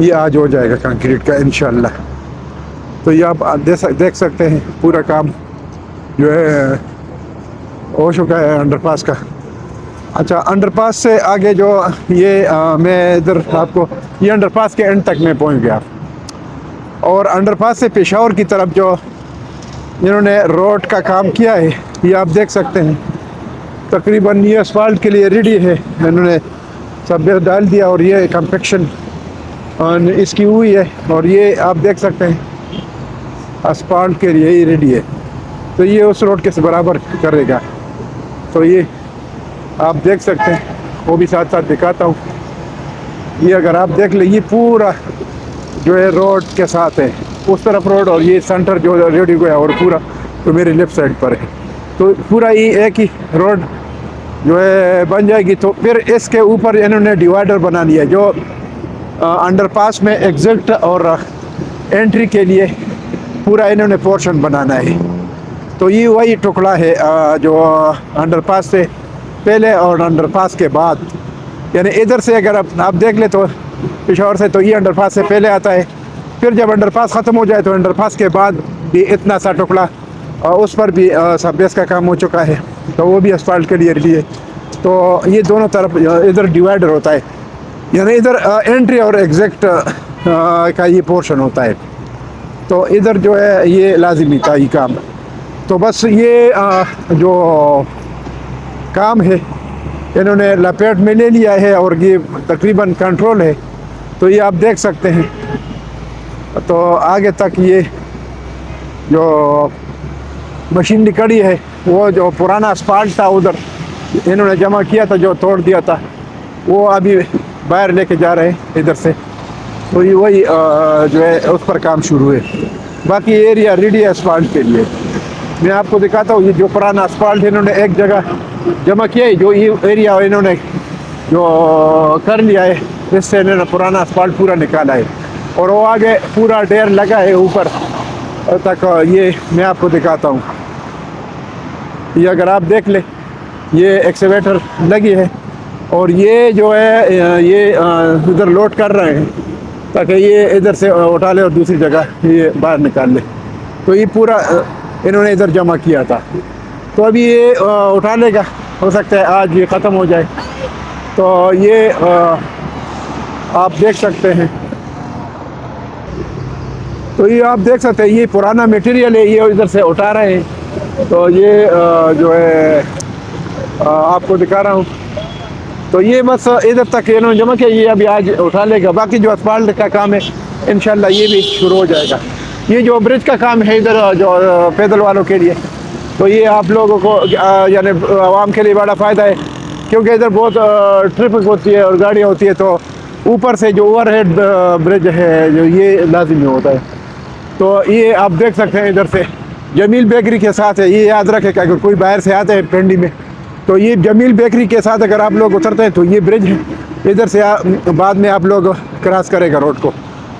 یہ آج ہو جائے گا کنکریٹ کا انشاءاللہ. تو یہ آپ دیکھ سکتے ہیں پورا کام جو ہے ہو چکا ہے انڈر پاس کا. اچھا انڈر پاس سے آگے جو یہ میں ادھر آپ کو یہ انڈر پاس کے اینڈ تک میں پہنچ گیا. اور انڈر پاس سے پشاور کی طرف جو انہوں نے روڈ کا کام کیا ہے یہ آپ دیکھ سکتے ہیں. تقریباً یہ اسفالٹ کے لیے ریڈی ہے. انہوں نے سب ڈال دیا اور یہ کمپیکشن اس کی ہوئی ہے. اور یہ آپ دیکھ سکتے ہیں اسفالٹ کے لیے یہ ریڈی ہے. تو یہ اس روڈ کے برابر کرے گا. تو یہ آپ دیکھ سکتے ہیں وہ بھی ساتھ ساتھ دکھاتا ہوں. یہ اگر آپ دیکھ لیں یہ پورا جو ہے روڈ کے ساتھ ہے اس طرف روڈ اور یہ سینٹر جو ریڈی ہوا ہے اور پورا تو میرے لیفٹ سائڈ پر ہے. تو پورا یہ ایک ہی روڈ جو ہے بن جائے گی. تو پھر اس کے اوپر انہوں نے ڈیوائڈر بنا لیا جو انڈر پاس میں ایگزٹ اور انٹری کے لیے پورا انہوں نے پورشن بنانا ہے. تو یہ وہی ٹکڑا ہے جو انڈر پاس سے پہلے اور انڈر پاس کے بعد. یعنی ادھر سے اگر آپ دیکھ لیں تو پشاور سے تو یہ انڈر پاس سے پہلے آتا ہے. پھر جب انڈر پاس ختم ہو جائے تو انڈر پاس کے بعد بھی اتنا سا ٹکڑا اس پر بھی سب بیس کا کام ہو چکا ہے. تو وہ بھی اسفالٹ کے لیے ریڈی ہے. تو یہ دونوں طرف ادھر ڈیوائڈر ہوتا ہے. یعنی ادھر انٹری اور ایگزیکٹ کا یہ پورشن ہوتا ہے. تو ادھر جو ہے یہ لازمی تھا یہ کام. تو بس یہ جو کام ہے انہوں نے لپیٹ میں لے لیا ہے اور یہ تقریباً کنٹرول ہے. تو یہ آپ دیکھ سکتے ہیں. تو آگے تک یہ جو مشین کڑی ہے وہ جو پرانا اسفالٹ تھا ادھر انہوں نے جمع کیا تھا جو توڑ دیا تھا وہ ابھی باہر لے کے جا رہے ہیں ادھر سے. تو یہ وہی جو ہے اس پر کام شروع ہے. باقی ایریا ریڈی ہے اسفالٹ کے لیے. میں آپ کو دکھاتا ہوں یہ جو پرانا اسفالٹ انہوں نے ایک جگہ جمع کیا ہے. جو یہ ایریا انہوں نے جو کر لیا ہے اس سے انہوں نے پرانا اسفالٹ پورا نکالا ہے. اور وہ آگے پورا ڈیر لگا ہے اوپر تک. یہ میں آپ کو دکھاتا ہوں. یہ اگر آپ دیکھ لیں یہ ایکسیویٹر لگی ہے اور یہ جو ہے یہ ادھر لوڈ کر رہے ہیں تاکہ یہ ادھر سے اٹھا لے اور دوسری جگہ یہ باہر نکال لے. تو یہ پورا انہوں نے ادھر جمع کیا تھا. تو ابھی یہ اٹھا لے گا. ہو سکتا ہے آج یہ ختم ہو جائے. تو یہ آپ دیکھ سکتے ہیں. تو یہ آپ دیکھ سکتے ہیں یہ پرانا میٹیریل ہے یہ ادھر سے اٹھا رہے ہیں. تو یہ جو ہے آپ کو دکھا رہا ہوں. تو یہ بس ادھر تک انہوں نے جمع کیا. یہ ابھی آج اٹھا لے گا. باقی جو اسفالٹ کا کام ہے انشاءاللہ یہ بھی شروع ہو جائے گا. یہ جو برج کا کام ہے ادھر جو پیدل والوں کے لیے تو یہ آپ لوگوں کو یعنی عوام کے لیے بڑا فائدہ ہے کیونکہ ادھر بہت ٹریفک ہوتی ہے اور گاڑیاں ہوتی ہے. تو اوپر سے جو اوور ہیڈ برج ہے جو یہ لازمی ہوتا ہے. تو یہ آپ دیکھ سکتے ہیں ادھر سے جمیل بیکری کے ساتھ ہے. یہ یاد رکھے کہ اگر کوئی باہر سے آتے ہیں پنڈی میں تو یہ جمیل بیکری کے ساتھ اگر آپ لوگ اترتے ہیں تو یہ برج ہے. ادھر سے بعد میں آپ لوگ کراس کرے گا روڈ کو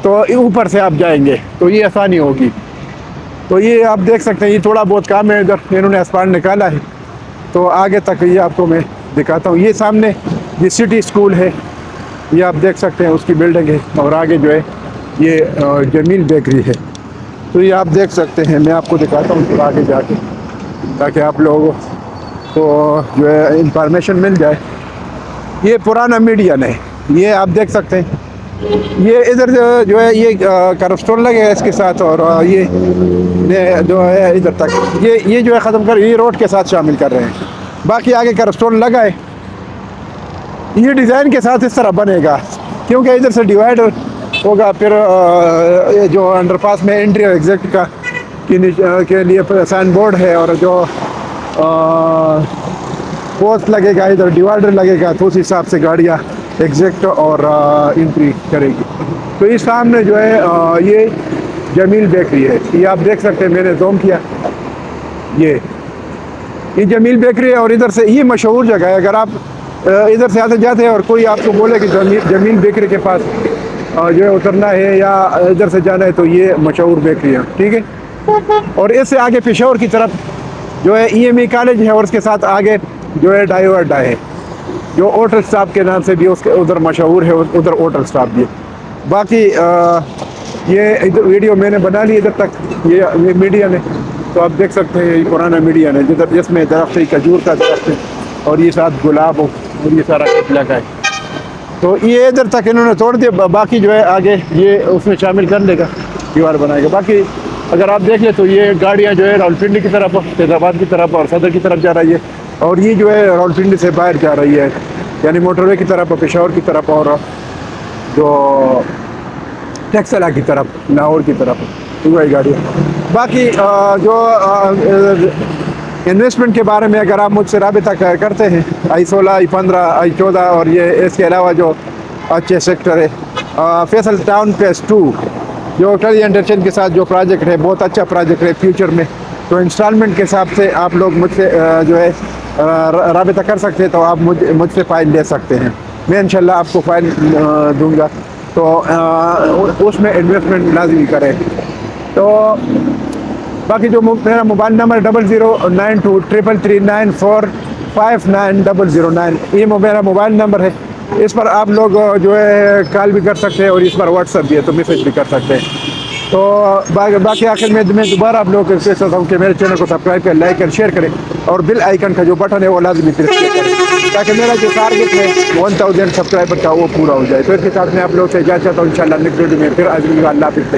تو اوپر سے آپ جائیں گے تو یہ آسانی ہوگی. تو یہ آپ دیکھ سکتے ہیں یہ تھوڑا بہت کام ہے ادھر انہوں نے اسفالٹ نکالا ہے. تو آگے تک یہ آپ کو میں دکھاتا ہوں. یہ سامنے یہ سٹی اسکول ہے یہ آپ دیکھ سکتے ہیں اس کی بلڈنگ ہے. اور آگے جو ہے یہ جمیل بیکری ہے. تو یہ آپ دیکھ سکتے ہیں. میں آپ کو دکھاتا ہوں پھر آگے جا کے تاکہ آپ لوگوں کو جو ہے انفارمیشن مل جائے. یہ پرانا میڈین ہے یہ آپ دیکھ سکتے ہیں. یہ ادھر جو ہے یہ کربسٹون لگے گا اس کے ساتھ اور یہ جو ہے ادھر تک یہ جو ہے ختم کر یہ روڈ کے ساتھ شامل کر رہے ہیں. باقی آگے کربسٹون لگا ہے. یہ ڈیزائن کے ساتھ اس طرح بنے گا کیونکہ ادھر سے ڈیوائڈر ہوگا. پھر جو انڈر پاس میں انٹری اور ایگزیکٹ کا کے لیے سائن بورڈ ہے اور جو پوسٹ لگے گا ادھر ڈیوائڈر لگے گا. تو اس حساب سے گاڑیاں ایگزیکٹ اور انٹری کرے گی. تو اس سامنے جو ہے یہ جمیل بیکری ہے. یہ آپ دیکھ سکتے ہیں میں نے زوم کیا یہ جمیل بیکری ہے. اور ادھر سے یہ مشہور جگہ ہے. اگر آپ ادھر سے آتے جاتے ہیں اور کوئی آپ کو بولے کہ جمیل بیکری کے پاس جو ہے اترنا ہے یا ادھر سے جانا ہے تو یہ مشہور بیکری ہے. ٹھیک ہے. اور اس سے آگے پشاور کی طرف جو ہے ای ایم ای کالج ہے اور اس کے ساتھ آگے جو ہے ڈائیو اڈا ہے جو ہوٹل اسٹاف کے نام سے بھی اس کے ادھر مشہور ہے. ادھر ہوٹل اسٹاف بھی باقی یہ ویڈیو میں نے بنا لی ادھر تک، یہ میڈیا نے، تو آپ دیکھ سکتے ہیں یہ پرانا میڈیا نے جس میں درخت ہے کھجور کا درخت ہے اور یہ ساتھ گلاب اور یہ سارا کچھ لگا ہے. تو یہ ادھر تک انہوں نے توڑ دیا، باقی جو ہے آگے یہ اس میں شامل کر لے گا، دیوار بنائے گا. باقی اگر آپ دیکھ لیں تو یہ گاڑیاں جو ہے راولپنڈی کی طرف، فیض آباد کی طرف اور صدر کی طرف جا رہی ہے، اور یہ جو ہے راولپنڈی سے باہر جا رہی ہے، یعنی موٹر وے کی طرف، پشاور کی طرف اور جو ٹیکسلا کی طرف، لاہور کی طرف وہی گاڑیاں. باقی جو انویسٹمنٹ کے بارے میں اگر آپ مجھ سے رابطہ کرتے ہیں، I-16 I-15 I-14 اور یہ اس کے علاوہ جو اچھے سیکٹر ہے، فیصل ٹاؤن فیز 2 جو ٹری انٹرچینج کے ساتھ جو پروجیکٹ ہے، بہت اچھا پروجیکٹ ہے فیوچر میں. تو انسٹالمنٹ کے حساب سے آپ لوگ مجھ سے جو ہے رابطہ کر سکتے ہیں، تو آپ مجھ سے فائل لے سکتے ہیں. میں انشاءاللہ آپ کو فائل دوں گا، تو اس میں انویسٹمنٹ لازمی کریں. تو باقی جو میرا موبائل نمبر 00923339459009، یہ میرا موبائل نمبر ہے. اس پر آپ لوگ جو ہے کال بھی کر سکتے ہیں اور اس پر واٹس ایپ بھی ہے تو میسیج بھی کر سکتے ہیں. تو باقی آخر میں دوبارہ آپ لوگوں کو کہتا ہوں کہ میرے چینل کو سبسکرائب کریں، لائک کریں، شیئر کریں اور بیل آئیکن کا جو بٹن ہے وہ لازمی پریس کریں تاکہ میرا جو ٹارگیٹ ہے 1000 سبسکرائبر کا وہ پورا ہو جائے. تو اس کے ساتھ میں آپ لوگوں سے اجازت چاہتا ہوں، انشاءاللہ نیکسٹ ویڈیو میں پھر اللہ حافظ.